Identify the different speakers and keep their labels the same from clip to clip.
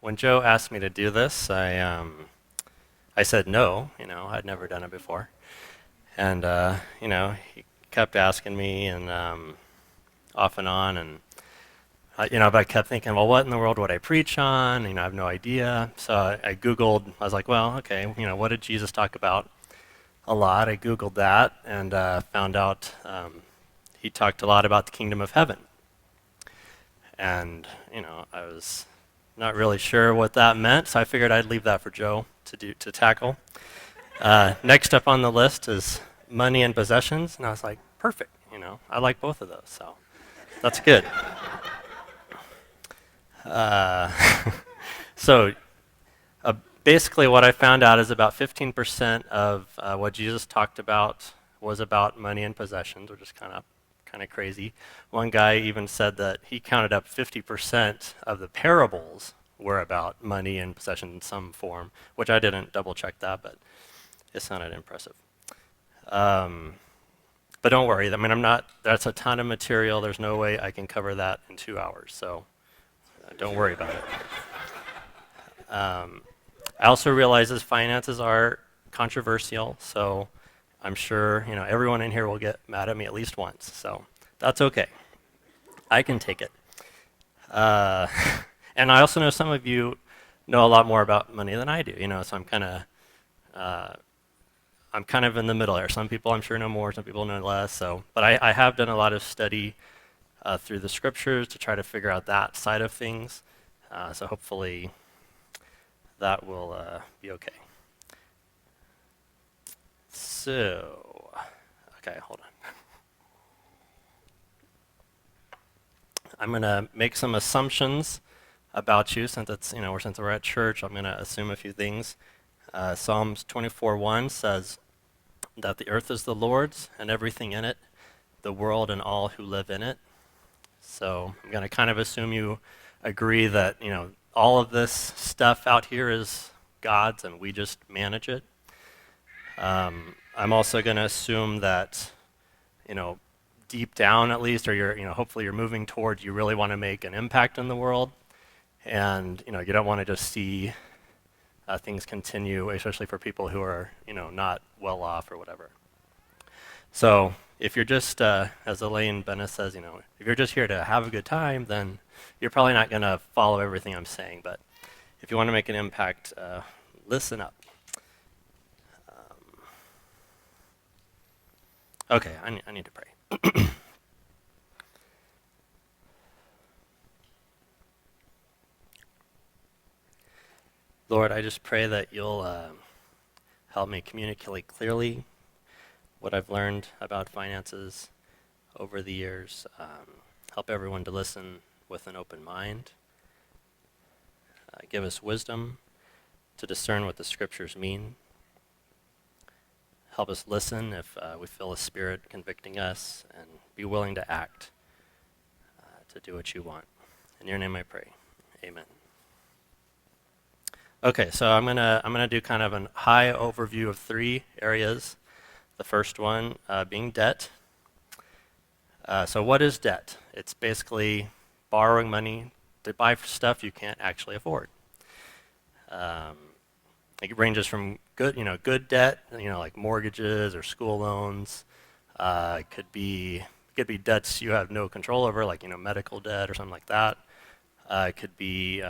Speaker 1: when Joe asked me to do this, I said no. I'd never done it before, and he kept asking me, and off and on, and but I kept thinking, well, what in the world would I preach on? I have no idea. So I Googled. I was like, well, okay, what did Jesus talk about a lot? I Googled that and found out he talked a lot about the kingdom of heaven, and I was not really sure what that meant, so I figured I'd leave that for Joe to tackle. Next up on the list is money and possessions, and I was like, perfect. I like both of those, so that's good. Uh, so uh, basically, what I found out is about 15% of what Jesus talked about was about money and possessions, which is kind of crazy. One guy even said that he counted up 50% of the parables were about money and possession in some form, which I didn't double check that, but it sounded impressive. But don't worry, that's a ton of material. There's no way I can cover that in 2 hours, so don't worry about it. I also realize his finances are controversial, so I'm sure everyone in here will get mad at me at least once. So that's okay. I can take it. And I also know some of you know a lot more about money than I do. So I'm kind of in the middle there. Some people I'm sure know more, some people know less. But I have done a lot of study through the scriptures to try to figure out that side of things. So hopefully that will be okay. So, okay, hold on. I'm going to make some assumptions about you since since we're at church. I'm going to assume a few things. Psalms 24:1 says that the earth is the Lord's and everything in it, the world and all who live in it. So I'm going to kind of assume you agree that all of this stuff out here is God's and we just manage it. I'm also going to assume that deep down at least, or hopefully you're moving towards you really want to make an impact in the world, and you don't want to just see things continue, especially for people who are not well off or whatever. So if you're just, as Elaine Bennett says, if you're just here to have a good time, then you're probably not going to follow everything I'm saying. But if you want to make an impact, listen up. Okay, I need to pray. Lord, I just pray that you'll help me communicate clearly what I've learned about finances over the years. Help everyone to listen with an open mind. Give us wisdom to discern what the scriptures mean. Help us listen if we feel a spirit convicting us, and be willing to act to do what you want. In your name I pray. Amen. Okay, so I'm gonna do kind of a high overview of 3 areas. The first one being debt. So what is debt? It's basically borrowing money to buy stuff you can't actually afford. It ranges from good debt, like mortgages or school loans. It could be debts you have no control over, like medical debt or something like that. It could be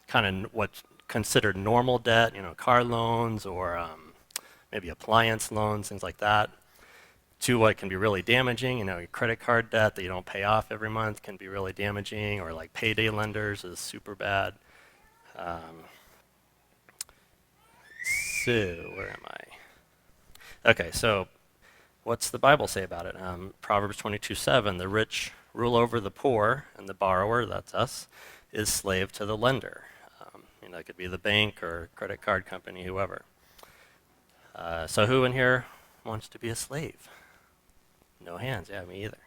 Speaker 1: kind of what's considered normal debt, car loans or maybe appliance loans, things like that. To what can be really damaging, your credit card debt that you don't pay off every month can be really damaging, or like payday lenders is super bad. So where am I? Okay, so what's the Bible say about it? Proverbs 22:7, the rich rule over the poor, and the borrower, that's us, is slave to the lender. It could be the bank or credit card company, whoever. So who in here wants to be a slave? No hands. Yeah, me either.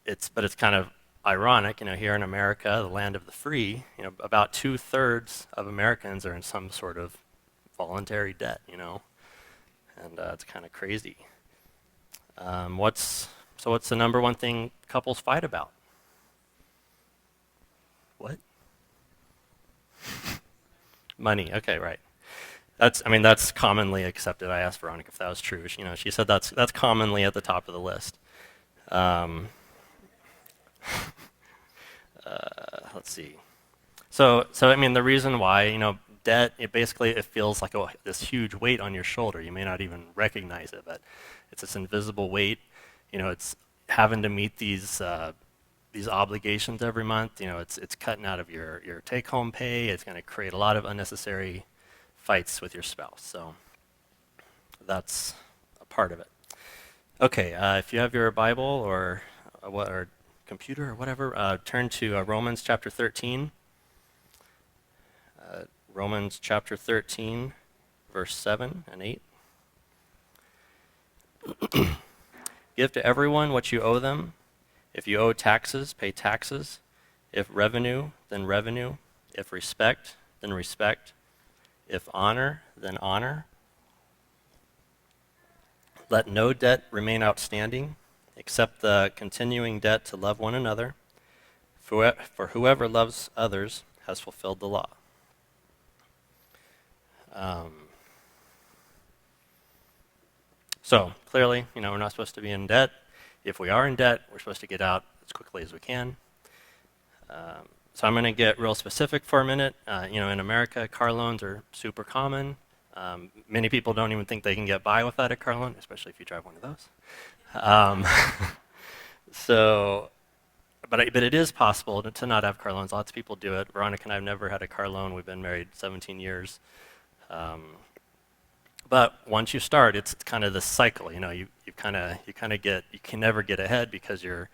Speaker 1: It's kind of ironic, here in America, the land of the free. About 2/3 of Americans are in some sort of voluntary debt. And it's kind of crazy. What's the number one thing couples fight about? What? Money. Okay, right. That's commonly accepted. I asked Veronica if that was true. She said that's commonly at the top of the list. Um, let's see. The reason why, debt, it feels like this huge weight on your shoulder. You may not even recognize it, but it's this invisible weight. It's having to meet these obligations every month. It's cutting out of your take-home pay. It's going to create a lot of unnecessary fights with your spouse. So that's a part of it. Okay, if you have your Bible or computer or whatever, turn to Romans chapter 13. Romans chapter 13, verse 7 and 8. Give to everyone what you owe them. If you owe taxes, pay taxes. If revenue, then revenue. If respect, then respect. If honor, then honor. Let no debt remain outstanding, except the continuing debt to love one another. For whoever loves others has fulfilled the law. So clearly, we're not supposed to be in debt. If we are in debt, we're supposed to get out as quickly as we can. So I'm going to get real specific for a minute. In America, car loans are super common. Many people don't even think they can get by without a car loan, especially if you drive one of those. But it is possible to not have car loans. Lots of people do it. Veronica and I have never had a car loan. We've been married 17 years. But once you start, it's kind of this cycle. You can never get ahead because you're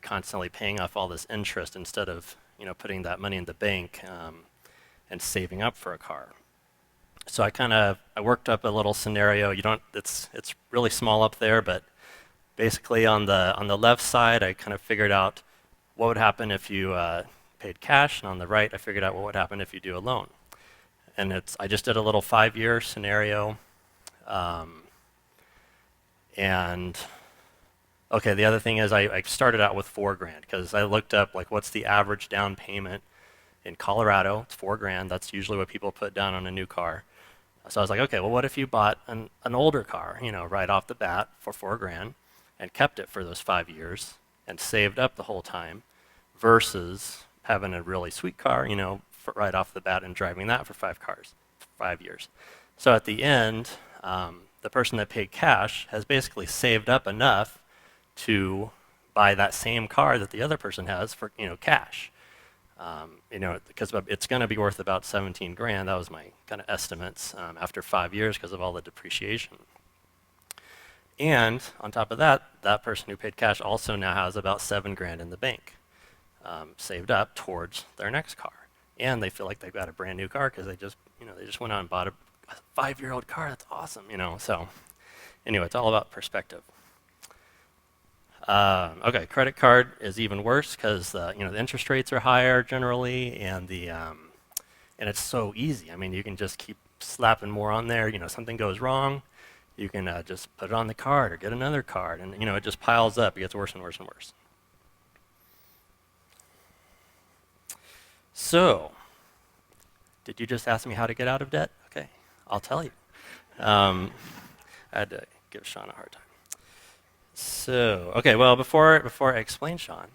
Speaker 1: constantly paying off all this interest instead of putting that money in the bank and saving up for a car. So I worked up a little scenario. It's really small up there, but basically on the left side, I kind of figured out what would happen if you paid cash, and on the right, I figured out what would happen if you do a loan. And I just did a little 5-year scenario. Okay, the other thing is I started out with $4,000 because I looked up what's the average down payment in Colorado. It's $4,000. That's usually what people put down on a new car. So I was like, okay, well, what if you bought an older car, right off the bat for $4,000 and kept it for those 5 years and saved up the whole time versus having a really sweet car, right off the bat and driving that for 5 years. So at the end, the person that paid cash has basically saved up enough to buy that same car that the other person has for cash. Because it's going to be worth about $17,000. That was my kind of estimates after 5 years because of all the depreciation. And on top of that, that person who paid cash also now has about $7,000 in the bank, saved up towards their next car. And they feel like they've got a brand new car because they just went out and bought a 5-year-old car. That's awesome, So anyway, it's all about perspective. Okay, credit card is even worse because the interest rates are higher generally, and it's so easy. You can just keep slapping more on there. Something goes wrong, you can just put it on the card or get another card, and it just piles up. It gets worse and worse and worse. So, did you just ask me how to get out of debt? Okay, I'll tell you. I had to give Sean a hard time. So, okay, well, before I explain, Sean,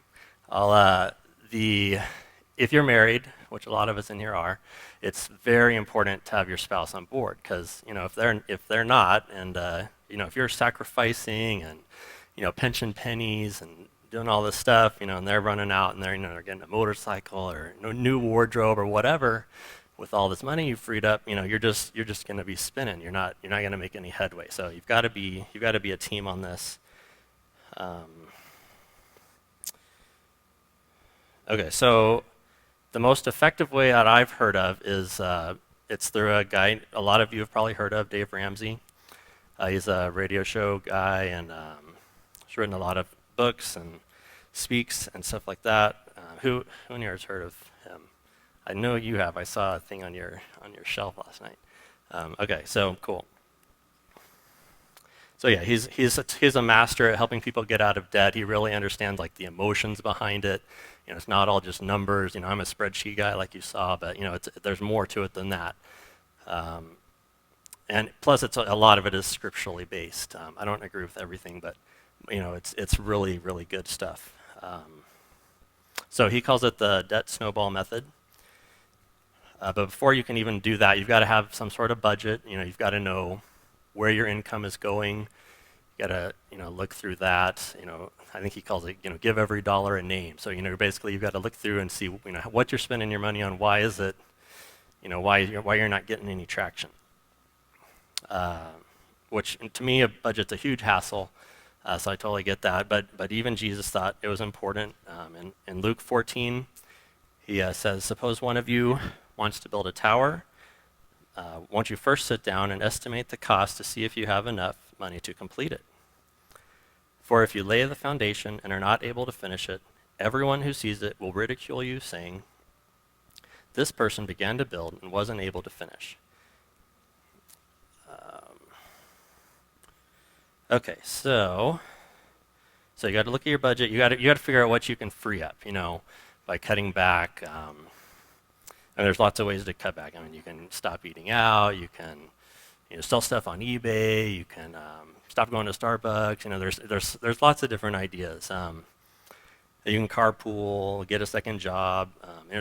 Speaker 1: if you're married, which a lot of us in here are, it's very important to have your spouse on board because if they're not, and if you're sacrificing and pinching pennies and doing all this stuff, and they're running out and they're getting a motorcycle or a new wardrobe or whatever, with all this money you freed up, you're just going to be spinning. You're not going to make any headway. So you've got to be a team on this. Okay, so the most effective way that I've heard of is it's through a guy a lot of you have probably heard of, Dave Ramsey. He's a radio show guy, and he's written a lot of books and speaks and stuff like that. Who in here has heard of him? I know you have. I saw a thing on your shelf last night. Okay, so cool. So yeah, he's a master at helping people get out of debt. He really understands like the emotions behind it. You know, it's not all just numbers. You know, I'm a spreadsheet guy like you saw, but you know, there's more to it than that. Um, and plus, a lot of it is scripturally based. I don't agree with everything, but you know, it's really really good stuff. So he calls it the debt snowball method. But before you can even do that, you've got to have some sort of budget. You know, you've got to know where your income is going. You got to, you know, look through that. You know, I think he calls it, you know, give every dollar a name. So, you know, basically you've got to look through and see, you know, what you're spending your money on. Why is it, you know, why you're not getting any traction? Which to me, a budget's a huge hassle. So I totally get that. But even Jesus thought it was important. In Luke 14, he says, suppose one of you wants to build a tower. Won't you first sit down and estimate the cost to see if you have enough money to complete it? For if you lay the foundation and are not able to finish it, everyone who sees it will ridicule you, saying, this person began to build and wasn't able to finish. Okay, so you got to look at your budget. You got to figure out what you can free up, you know, by cutting back. And there's lots of ways to cut back. I mean, you can stop eating out. You can, you know, sell stuff on eBay. You can stop going to Starbucks. You know, there's lots of different ideas. You can carpool, get a second job.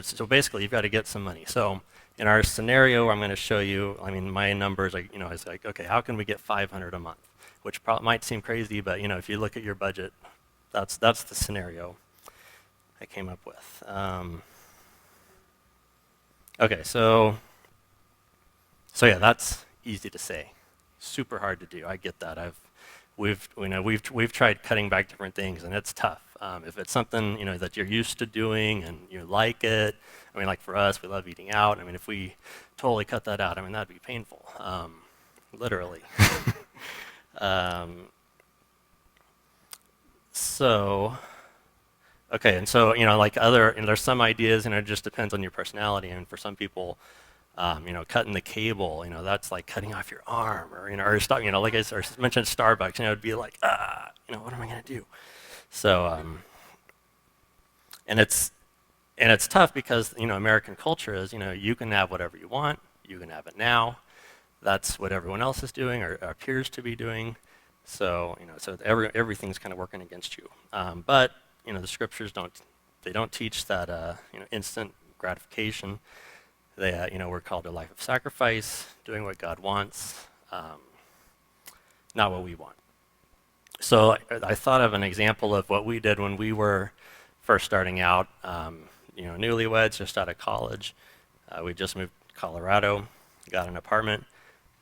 Speaker 1: So basically, you've got to get some money. So in our scenario, I'm going to show you. I mean, my numbers, like, you know, it's like, okay, how can we get $500 a month? Which might seem crazy, but you know, if you look at your budget, that's the scenario I came up with. Okay, so yeah, that's easy to say, super hard to do. I get that. We've tried cutting back different things, and it's tough. If it's something, you know, that you're used to doing and you like it, I mean, like for us, we love eating out. I mean, if we totally cut that out, I mean, that'd be painful, literally. So, okay, and so, you know, like there's some ideas, and it just depends on your personality. And for some people, you know, cutting the cable, you know, that's like cutting off your arm, or you know, you know, like I mentioned Starbucks, you know, it'd be like, you know, what am I gonna do? So, and it's tough because you know, American culture is, you know, you can have whatever you want, you can have it now. That's what everyone else is doing or appears to be doing. So, you know, so everything's kind of working against you. But you know, the scriptures don't teach that you know, instant gratification. They you know, we're called to a life of sacrifice, doing what God wants, not what we want. So I thought of an example of what we did when we were first starting out. You know, newlyweds, just out of college. We just moved to Colorado, got an apartment.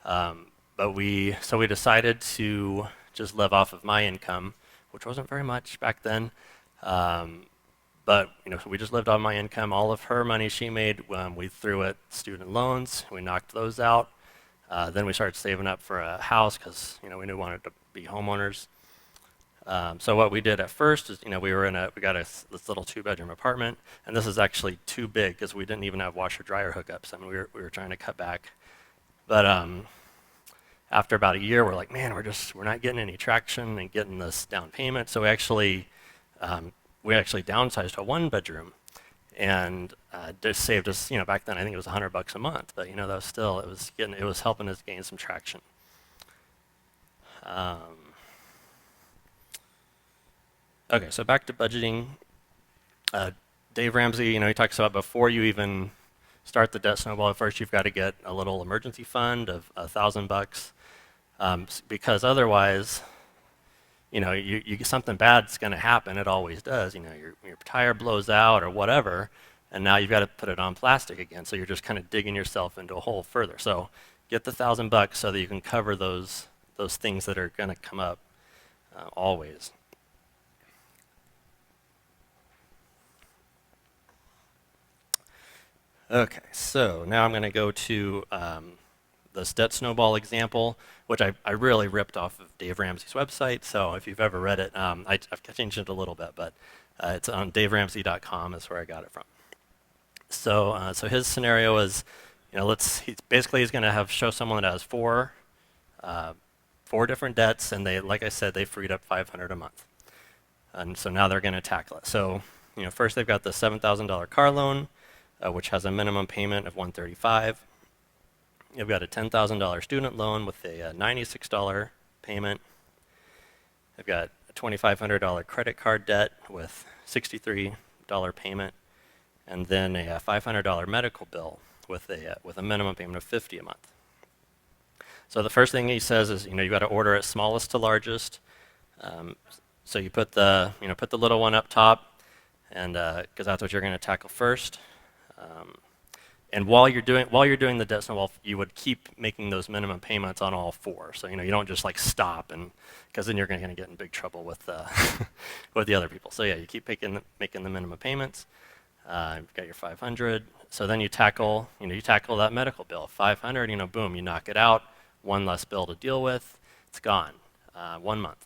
Speaker 1: But we decided to just live off of my income, which wasn't very much back then. But you know, so we just lived on my income. All of her money she made, we threw at student loans. We knocked those out. Then we started saving up for a house because you know, we knew we wanted to be homeowners. So what we did at first is, you know, we got this little 2-bedroom apartment, and this is actually too big because we didn't even have washer dryer hookups. I mean, we were trying to cut back, but after about a year, we're like, man, we're not getting any traction and getting this down payment. So we actually downsized to a 1-bedroom, and just saved us, you know, back then I think it was $100 a month, but you know, that was still, it was helping us gain some traction. Okay, so back to budgeting. Dave Ramsey, you know, he talks about before you even start the debt snowball, first you've got to get a little emergency fund of $1,000, because otherwise, you know, something bad's going to happen. It always does. You know, your tire blows out or whatever, and now you've got to put it on plastic again. So you're just kind of digging yourself into a hole further. So get the $1,000 so that you can cover those things that are going to come up always. Okay, so now I'm going to go to this debt snowball example, which I really ripped off of Dave Ramsey's website. So if you've ever read it, I've changed it a little bit, but it's on daveramsey.com is where I got it from. So his scenario is, you know, he's going to show someone that has 4 4 different debts, and they, like I said, they freed up $500 a month. And so now they're going to tackle it. So, first they've got the $7,000 car loan, which has a minimum payment of $135. You've got a $10,000 student loan with a $96 payment. They've got a $2,500 credit card debt with $63 payment, and then a $500 medical bill with a minimum payment of $50 a month. So the first thing he says is, you've got to order it smallest to largest. So you put the little one up top, and because that's what you're going to tackle first. And while you're doing the debt snowball, you would keep making those minimum payments on all 4. So you don't just like stop, and because then you're going to get in big trouble with with the other people. So yeah, you keep making the minimum payments. You've got your 500. So then you tackle that medical bill. 500. Boom, you knock it out. One less bill to deal with. It's gone. 1 month.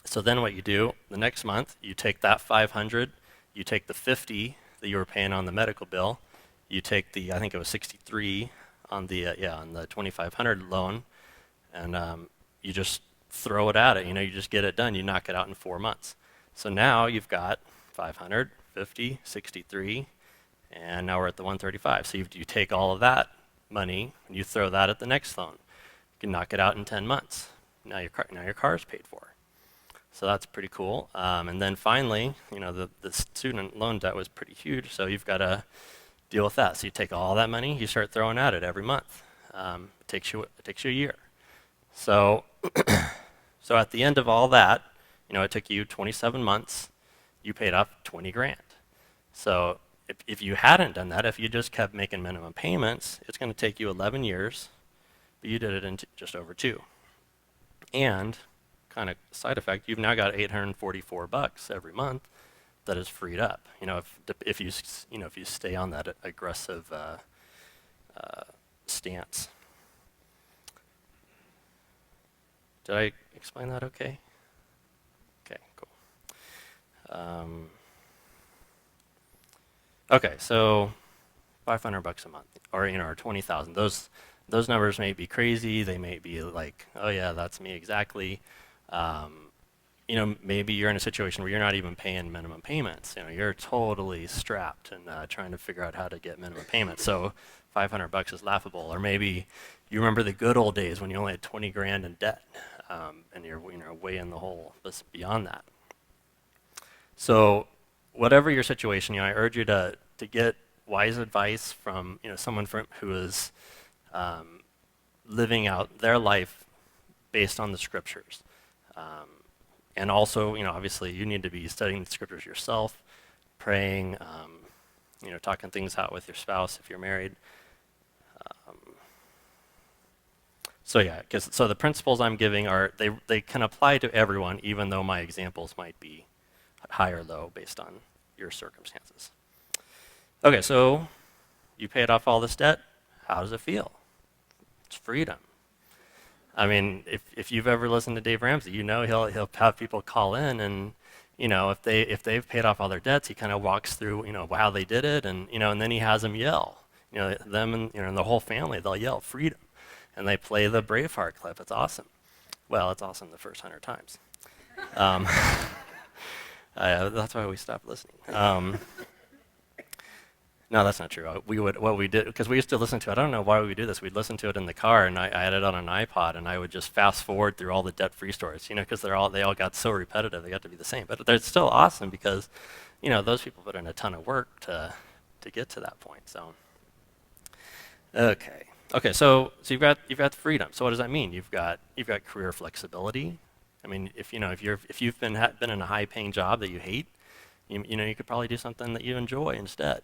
Speaker 1: So then what you do the next month, you take that 500. You take the 50 that you were paying on the medical bill. You take I think it was 63 on the on the 2,500 loan, and you just throw it at it. You just get it done. You knock it out in 4 months. So now you've got 500, 50, 63, and now we're at the 135. So you take all of that money and you throw that at the next loan. You can knock it out in 10 months. Now your car is paid for. So that's pretty cool. And then finally, the student loan debt was pretty huge, so you've got to deal with that. So you take all that money, you start throwing at it every month. It takes you a year. So so at the end of all that, it took you 27 months. You paid off 20 grand. So if you hadn't done that, if you just kept making minimum payments, it's going to take you 11 years, but you did it in just over 2. And kind of side effect, you've now got $844 every month that is freed up. If you stay on that aggressive stance. Did I explain that okay? Okay, cool. Okay, so $500 a month, or 20,000. Those numbers may be crazy. They may be like, oh yeah, that's me exactly. Maybe you're in a situation where you're not even paying minimum payments. You're totally strapped and trying to figure out how to get minimum payments. So $500 is laughable. Or maybe you remember the good old days when you only had 20 grand in debt, and you're way in the hole beyond that. So whatever your situation, I urge you to get wise advice from someone who is living out their life based on the scriptures. And also, obviously, you need to be studying the scriptures yourself, praying, talking things out with your spouse if you're married. So the principles I'm giving they can apply to everyone, even though my examples might be high or low based on your circumstances. Okay, so you paid off all this debt. How does it feel? It's freedom. I mean, if you've ever listened to Dave Ramsey, he'll have people call in, and if they've paid off all their debts, he kind of walks through how they did it, and and then he has them yell, them and the whole family, they'll yell freedom, and they play the Braveheart clip. It's awesome. Well, it's awesome the first 100 times. That's why we stopped listening. No, that's not true. What we did, because we used to listen to it. I don't know why we do this. We'd listen to it in the car, and I had it on an iPod, and I would just fast forward through all the debt-free stories, because they all got so repetitive. They got to be the same, but they're still awesome because, those people put in a ton of work to get to that point. So, okay. So you've got the freedom. So what does that mean? You've got career flexibility. I mean, if you've been in a high-paying job that you hate, you could probably do something that you enjoy instead.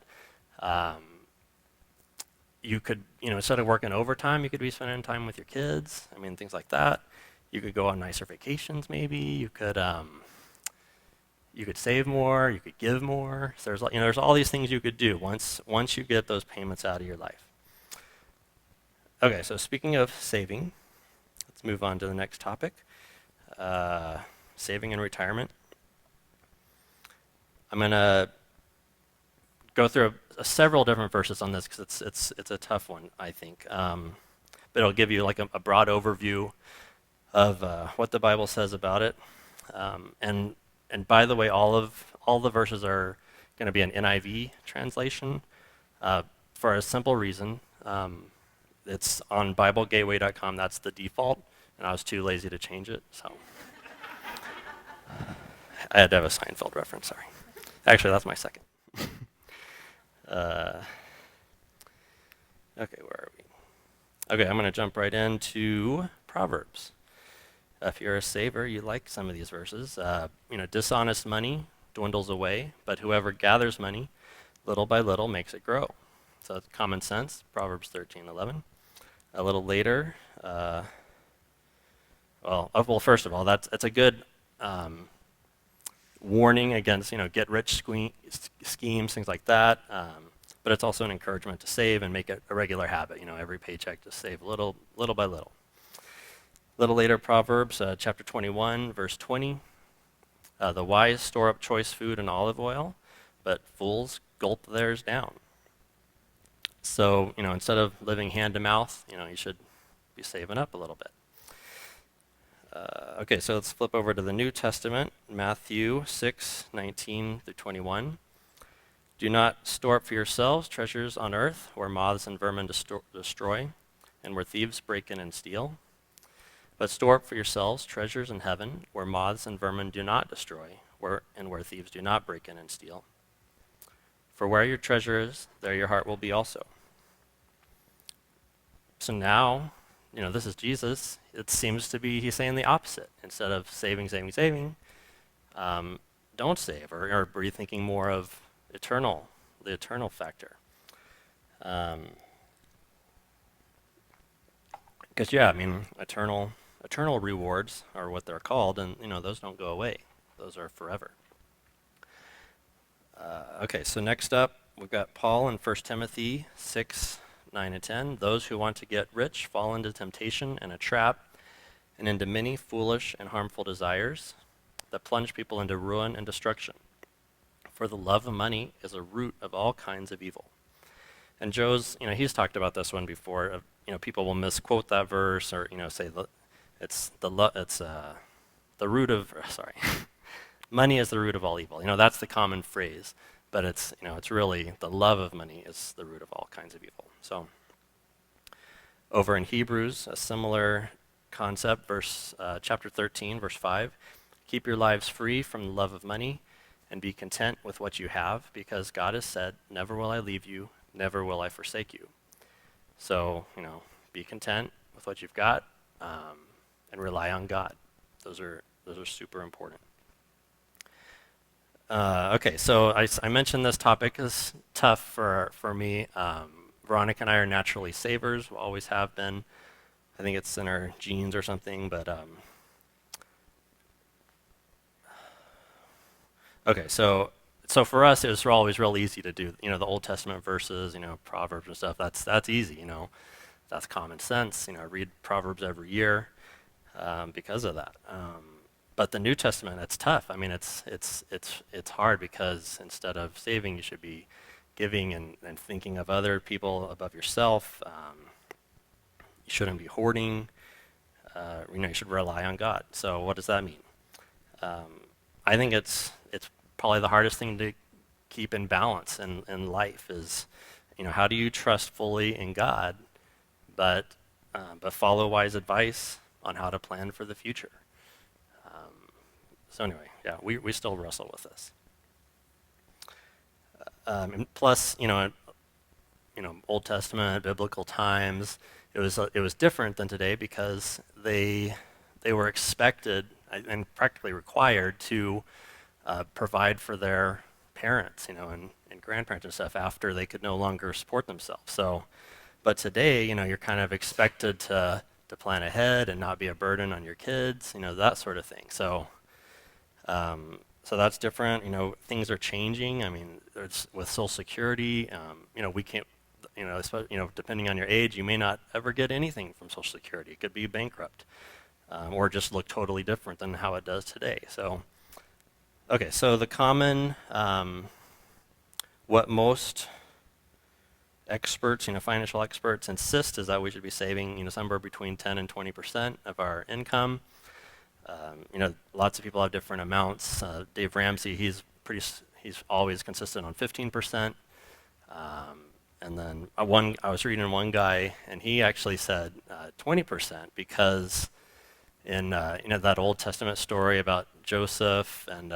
Speaker 1: You could, instead of working overtime, you could be spending time with your kids. I mean, things like that. You could go on nicer vacations, maybe. You could save more. You could give more. So there's all these things you could do once you get those payments out of your life. Okay, so speaking of saving, let's move on to the next topic. Saving in retirement. I'm gonna go through several different verses on this because it's a tough one, I think. But it'll give you like a broad overview. of what the Bible says about it. And by the way, all the verses are going to be an NIV translation for a simple reason. It's on BibleGateway.com. That's the default, and I was too lazy to change it, so I had to have a Seinfeld reference. Sorry. Actually, that's my second. Okay, where are we? Okay, I'm going to jump right into Proverbs. If you're a saver, you like some of these verses. Dishonest money dwindles away, but whoever gathers money, little by little, makes it grow. So it's common sense, Proverbs 13:11. A little later, first of all, it's a good warning against get rich schemes, things like that. But it's also an encouragement to save and make it a regular habit. Every paycheck to save little by little. A little later, Proverbs chapter 21, verse 20. The wise store up choice food and olive oil, but fools gulp theirs down. So, instead of living hand to mouth, you should be saving up a little bit. Okay, so let's flip over to the New Testament, Matthew 6:19 through 21. Do not store up for yourselves treasures on earth, where moths and vermin destroy, and where thieves break in and steal. But store up for yourselves treasures in heaven, where moths and vermin do not destroy, and where thieves do not break in and steal. For where your treasure is, there your heart will be also. So now, this is Jesus. It seems to be he's saying the opposite. Instead of saving, don't save. Or are you thinking more of the eternal factor? Because eternal rewards are what they're called, and those don't go away. Those are forever. Okay, so next up, we've got Paul in 1 Timothy 6:9 and 10. Those who want to get rich fall into temptation and a trap, and into many foolish and harmful desires that plunge people into ruin and destruction. For the love of money is a root of all kinds of evil. And Joe's, he's talked about this one before. People will misquote that verse or say it's the root of money is the root of all evil. That's the common phrase, but it's really the love of money is the root of all kinds of evil. So over in Hebrews, a similar concept, chapter 13, verse 5. Keep your lives free from the love of money and be content with what you have, because God has said, never will I leave you, never will I forsake you. So, be content with what you've got and rely on God. Those are super important. Okay, so I mentioned this topic is tough for me. Veronica and I are naturally savers, we always have been. I think it's in our genes or something, but okay, so for us, it was always real easy to do, the Old Testament verses, Proverbs and stuff. That's easy, that's common sense. I read Proverbs every year because of that. But the New Testament, it's tough. It's hard because instead of saving, you should be giving and thinking of other people above yourself. You shouldn't be hoarding. You should rely on God. So what does that mean? I think it's probably the hardest thing to keep in balance in life is, how do you trust fully in God, but follow wise advice on how to plan for the future? So anyway, yeah, we still wrestle with this. And plus, Old Testament, biblical times, it was different than today because they were expected and practically required to provide for their parents, and grandparents and stuff after they could no longer support themselves. So, but today, you're kind of expected to plan ahead and not be a burden on your kids, that sort of thing. So that's different. Things are changing. With Social Security, we can't, depending on your age, you may not ever get anything from Social Security. It could be bankrupt, or just look totally different than how it does today. So, okay, so the common, what most experts, financial experts insist is that we should be saving, somewhere between 10 and 20% of our income. Lots of people have different amounts. Dave Ramsey, he's always consistent on 15%. And then I was reading one guy, and he actually said 20% because in that Old Testament story about Joseph and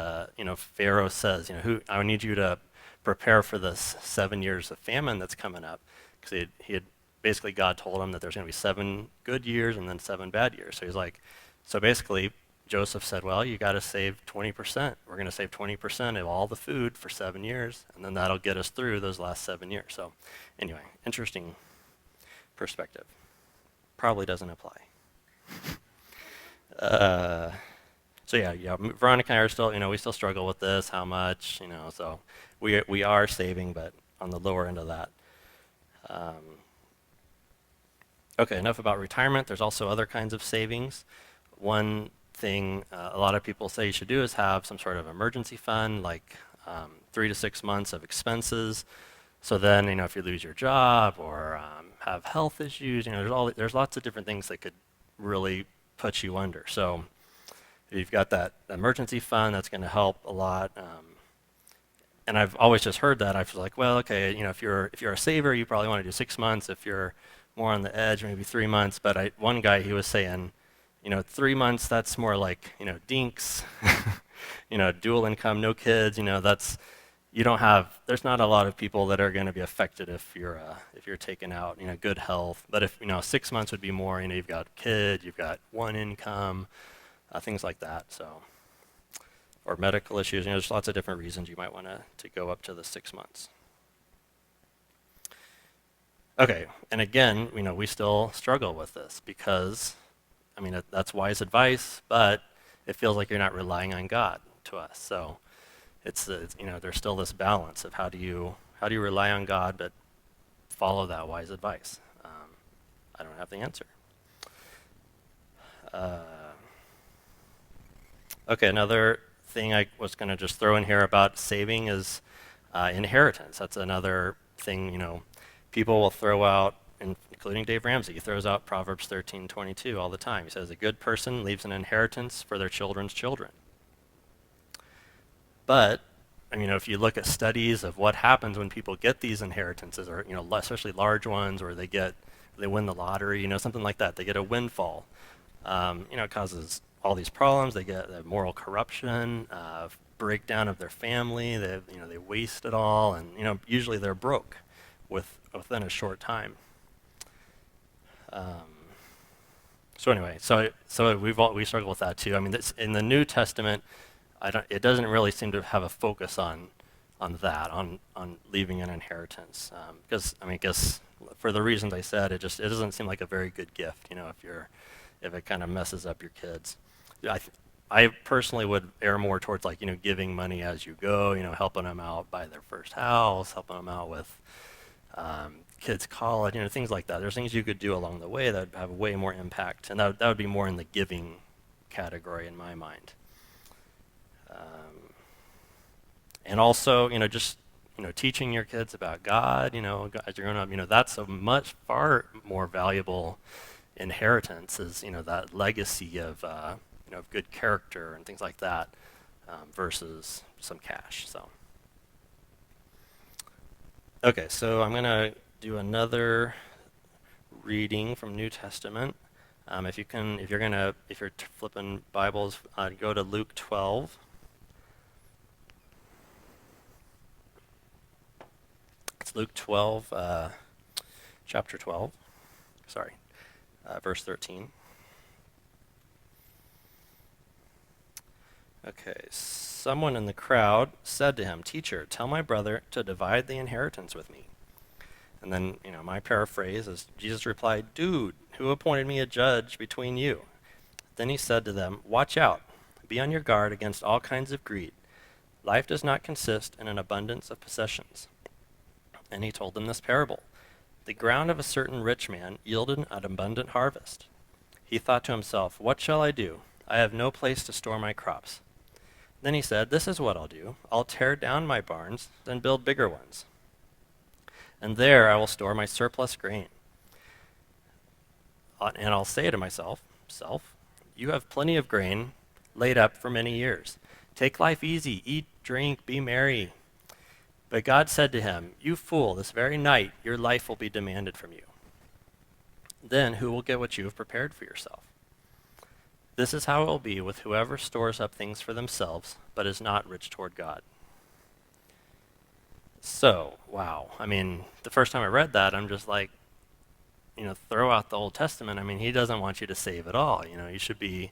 Speaker 1: Pharaoh says, I need you to prepare for this 7 years of famine that's coming up, because he had basically, God told him that there's going to be 7 good years and then 7 bad years. So he's like, so basically Joseph said, well, you got to save 20%. We're going to save 20% of all the food for 7 years, and then that'll get us through those last 7 years. So anyway, interesting perspective. Probably doesn't apply. So yeah, Veronica and I are still, we still struggle with this, how much, so we are saving, but on the lower end of that. Okay, enough about retirement. There's also other kinds of savings. One thing a lot of people say you should do is have some sort of emergency fund, like 3 to 6 months of expenses. So then, if you lose your job or have health issues, there's lots of different things that could really put you under. So if you've got that emergency fund, that's going to help a lot. And I've always just heard that. I was like, well, okay, if you're a saver, you probably want to do 6 months. If you're more on the edge, maybe 3 months. But one guy, he was saying, 3 months, that's more like, dinks, dual income, no kids, there's not a lot of people that are going to be affected if you're taken out, good health. But if, 6 months would be more, you've got kids, you've got one income, things like that. So, or medical issues, there's lots of different reasons you might want to go up to the 6 months. Okay, and again, we still struggle with this because, that's wise advice, but it feels like you're not relying on God to us. So it's there's still this balance of how do you rely on God but follow that wise advice. I don't have the answer. Okay, another thing I was going to just throw in here about saving is inheritance. That's another thing, people will throw out, including Dave Ramsey. He throws out Proverbs 13:22 all the time. He says, a good person leaves an inheritance for their children's children. But, if you look at studies of what happens when people get these inheritances, or, especially large ones, or they win the lottery, something like that, they get a windfall. It causes all these problems. They get moral corruption, breakdown of their family. They waste it all, and usually they're broke within a short time. So anyway, so we struggle with that too. In the New Testament, it doesn't really seem to have a focus on leaving an inheritance, because I guess for the reasons I said, it doesn't seem like a very good gift. If it kind of messes up your kids. I personally would err more towards giving money as you go, helping them out buy their first house, helping them out with kids' college, things like that. There's things you could do along the way that would have way more impact, and that would be more in the giving category in my mind. And also, just teaching your kids about God, as you're growing up, that's a far more valuable inheritance, is that legacy of good character and things like that, versus some cash. So, okay, so I'm gonna do another reading from New Testament. If you're flipping Bibles, go to Luke 12. It's Luke 12, chapter 12. Sorry, verse 13. Okay, someone in the crowd said to him, "Teacher, tell my brother to divide the inheritance with me." And then, my paraphrase is, Jesus replied, "Dude, who appointed me a judge between you?" Then he said to them, "Watch out. Be on your guard against all kinds of greed. Life does not consist in an abundance of possessions." And he told them this parable. The ground of a certain rich man yielded an abundant harvest. He thought to himself, "What shall I do? I have no place to store my crops." Then he said, "This is what I'll do. I'll tear down my barns, then build bigger ones. and there I will store my surplus grain. And I'll say to myself, Self, you have plenty of grain laid up for many years. Take life easy, eat, drink, be merry. But God said to him, You fool, this very night your life will be demanded from you. Then who will get what you have prepared for yourself? This is how it will be with whoever stores up things for themselves, but is not rich toward God. So, wow. I mean, the first time I read that, I'm just like, throw out the Old Testament. I mean, he doesn't want you to save it all. You should be,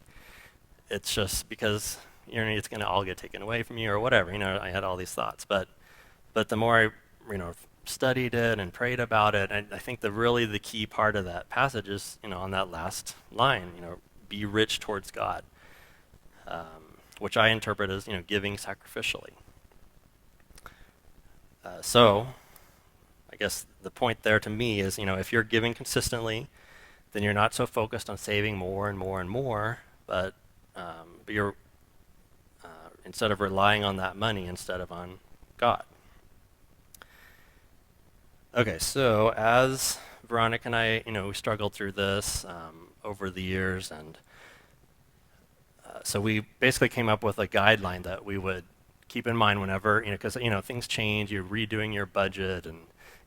Speaker 1: it's just because, it's going to all get taken away from you or whatever. I had all these thoughts. But the more I, studied it and prayed about it, I think the key part of that passage is, on that last line, be rich towards God, which I interpret as, giving sacrificially. So I guess the point there to me is, if you're giving consistently, then you're not so focused on saving more and more and more, but you're instead of relying on that money instead of on God. Okay, so as Veronica and I, we struggled through this over the years, and so we basically came up with a guideline that we would keep in mind whenever, because things change. You're redoing your budget, and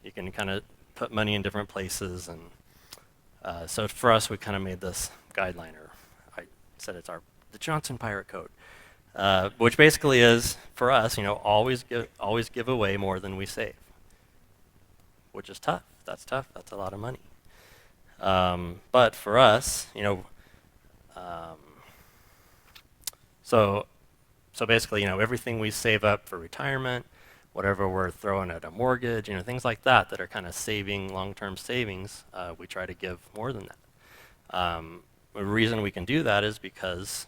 Speaker 1: you can kind of put money in different places, and so for us, we kind of made this guideline, or I said it's the Johnson Pirate Code, which basically is for us, always give away more than we save, which is tough. That's tough. That's a lot of money. But for us, so basically, everything we save up for retirement, whatever we're throwing at a mortgage, things like that are kind of long-term savings, we try to give more than that. The reason we can do that is because,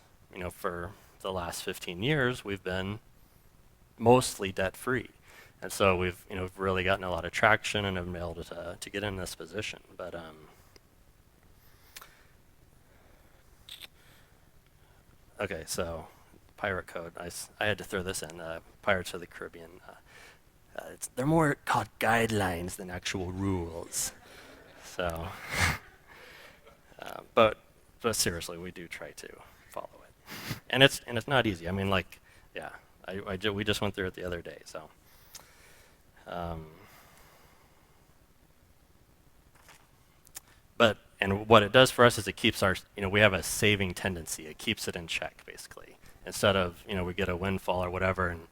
Speaker 1: for the last 15 years, we've been mostly debt-free. And so we've, really gotten a lot of traction and have been able to get in this position. But okay, so Pirate Code. I had to throw this in. Pirates of the Caribbean. They're more called guidelines than actual rules. So, but seriously, we do try to follow it, and it's not easy. I mean, yeah, we just went through it the other day. So, and what it does for us is it keeps we have a saving tendency. It keeps it in check, basically. Instead of, we get a windfall or whatever and,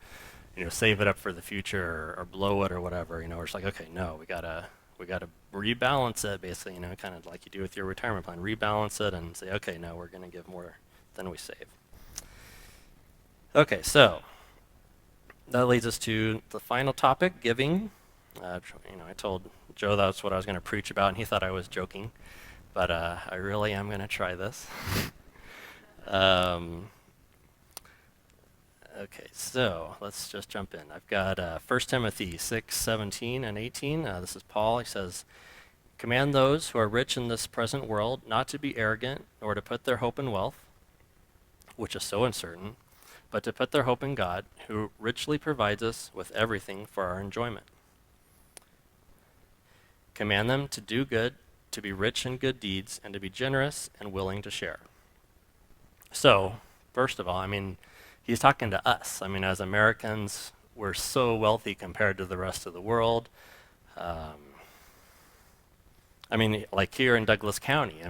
Speaker 1: save it up for the future or blow it or whatever, we're just like, okay, no, we gotta rebalance it, basically, kind of like you do with your retirement plan. Rebalance it and say, okay, no, we're gonna give more than we save. Okay, so that leads us to the final topic, giving. I told Joe that's what I was going to preach about, and he thought I was joking, but I really am going to try this. Okay, so let's just jump in. I've got 1 Timothy 6:17 and 18. This is Paul. He says, Command those who are rich in this present world not to be arrogant or to put their hope in wealth, which is so uncertain, but to put their hope in God, who richly provides us with everything for our enjoyment. Command them to do good, to be rich in good deeds, and to be generous and willing to share. So, first of all, he's talking to us. As Americans, we're so wealthy compared to the rest of the world. Like here in Douglas County,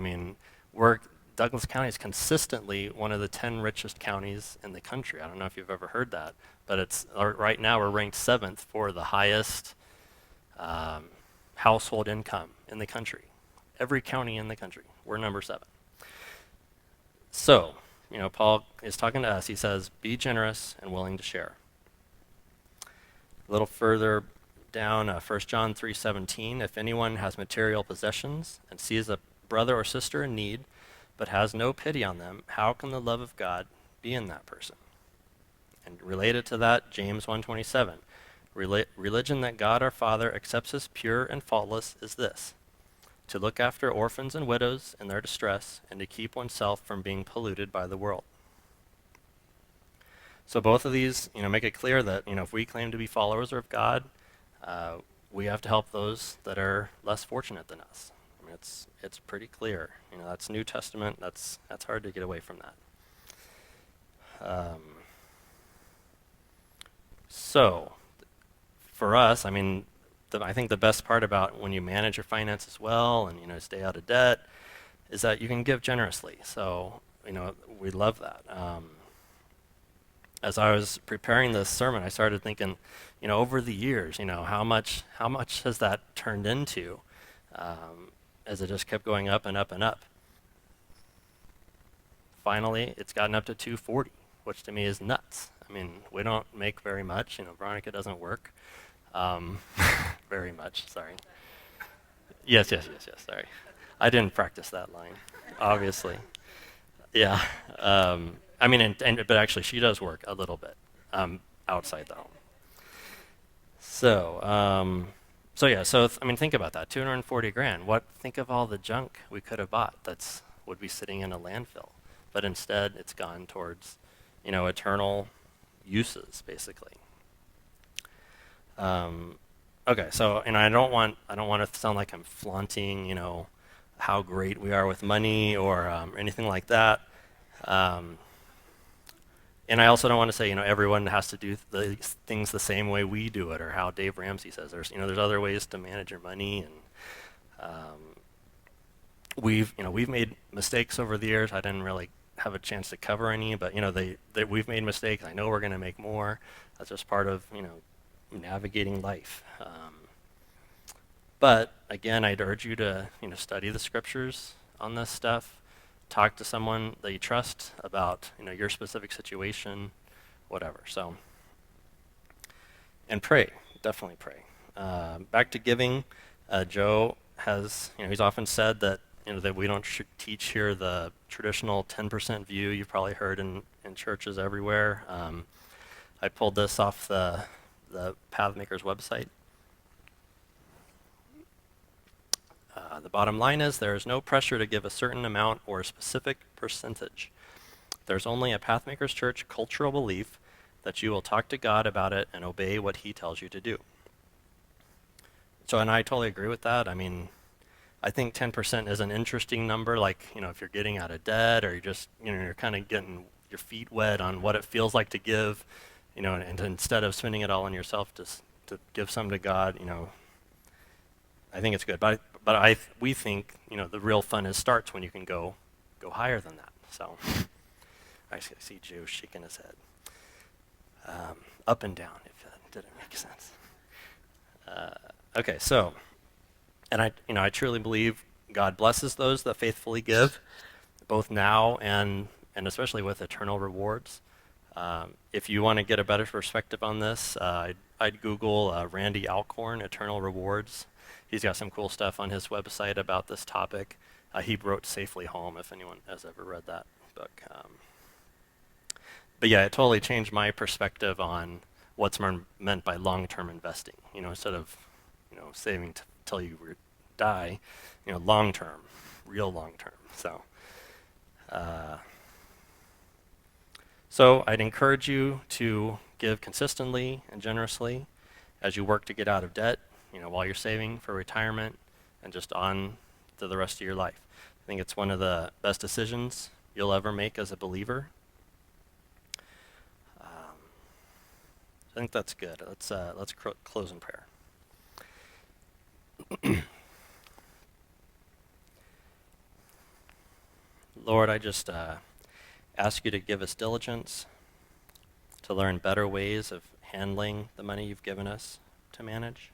Speaker 1: Douglas County is consistently one of the 10 richest counties in the country. I don't know if you've ever heard that, but right now we're ranked 7th for the highest household income in the country. Every county in the country, we're number 7. So, Paul is talking to us. He says, be generous and willing to share. A little further down, 1 John 3:17, if anyone has material possessions and sees a brother or sister in need, but has no pity on them, how can the love of God be in that person? And related to that, James 1:27, religion that God our Father accepts as pure and faultless is this, to look after orphans and widows in their distress, and to keep oneself from being polluted by the world. So both of these, make it clear that, if we claim to be followers of God, we have to help those that are less fortunate than us. I mean, it's pretty clear. That's New Testament. That's hard to get away from that. So, for us, I mean, I think the best part about when you manage your finances well and stay out of debt is that you can give generously. So, we love that. As I was preparing this sermon, I started thinking, over the years, how much has that turned into, as it just kept going up and up and up. Finally, it's gotten up to 240, which to me is nuts. I mean, we don't make very much. Veronica doesn't work very much. Sorry. Yes. Sorry, I didn't practice that line, obviously. Yeah. I mean, but actually, she does work a little bit outside the home. So yeah. I mean, think about that. 240 grand. Think of all the junk we could have bought would be sitting in a landfill, but instead it's gone towards, eternal uses, basically. Okay. So, I don't want to sound like I'm flaunting, how great we are with money or anything like that. And I also don't want to say, everyone has to do things the same way we do it, or how Dave Ramsey says. There's other ways to manage your money, and we've made mistakes over the years. I didn't really have a chance to cover any, but we've made mistakes. I know we're going to make more. That's just part of navigating life. But again, I'd urge you to study the scriptures on this stuff. Talk to someone that you trust about your specific situation, whatever. So, and pray, definitely pray. Back to giving, Joe has he's often said that that we don't teach here the traditional 10% view you've probably heard in churches everywhere. I pulled this off the Pathmakers website. The bottom line is there is no pressure to give a certain amount or a specific percentage. There's only a Pathmakers Church cultural belief that you will talk to God about it and obey what he tells you to do. So, and I totally agree with that. I mean, I think 10% is an interesting number, like, if you're getting out of debt or you're just, you're kind of getting your feet wet on what it feels like to give, and instead of spending it all on yourself, to give some to God, I think it's good. But we think the real fun starts when you can go higher than that. So I see Joe shaking his head up and down, if that didn't make sense. Okay, so, and I truly believe God blesses those that faithfully give, both now and especially with eternal rewards. If you want to get a better perspective on this, I'd Google Randy Alcorn, Eternal Rewards. He's got some cool stuff on his website about this topic. He wrote Safely Home, if anyone has ever read that book. But yeah, it totally changed my perspective on what's meant by long-term investing. Instead of saving till you die, long-term, real long-term. So I'd encourage you to give consistently and generously as you work to get out of debt, while you're saving for retirement and just on to the rest of your life. I think it's one of the best decisions you'll ever make as a believer. I think that's good. Let's close in prayer. Lord, I just ask you to give us diligence to learn better ways of handling the money you've given us to manage.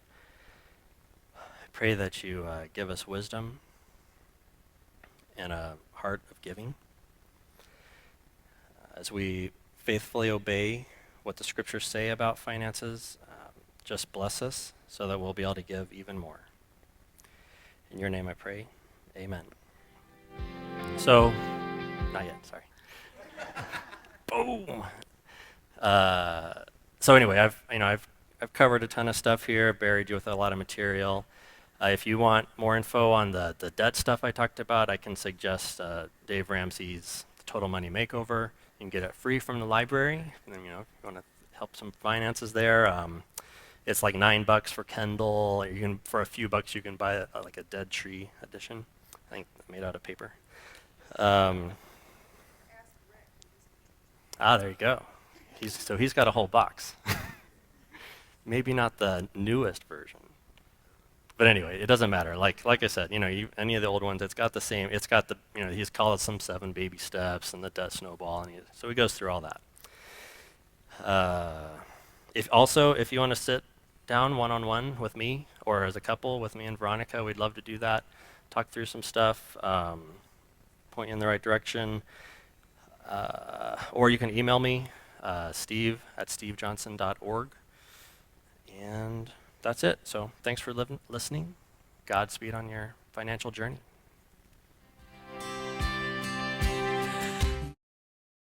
Speaker 1: I pray that you give us wisdom and a heart of giving as we faithfully obey what the scriptures say about finances. Just bless us so that we'll be able to give even more. In your name I pray, amen. So, not yet, sorry. Boom. So anyway, I've covered a ton of stuff here, buried you with a lot of material. If you want more info on the debt stuff I talked about, I can suggest Dave Ramsey's Total Money Makeover. You can get it free from the library. And then, if you want to help some finances there. It's like $9 for Kindle, or you can for a few bucks you can buy like a Dead Tree edition. I think made out of paper. Um, there you go. He's got a whole box. Maybe not the newest version. But anyway, it doesn't matter. Like I said, any of the old ones, it's got the same. It's got the he's called some 7 baby steps and the death snowball, and so he goes through all that. Uh, if you want to sit down one on one with me or as a couple with me and Veronica, we'd love to do that. Talk through some stuff, point you in the right direction, or you can email me, steve@stevejohnson.org, and that's it. So thanks for listening. Godspeed on your financial journey.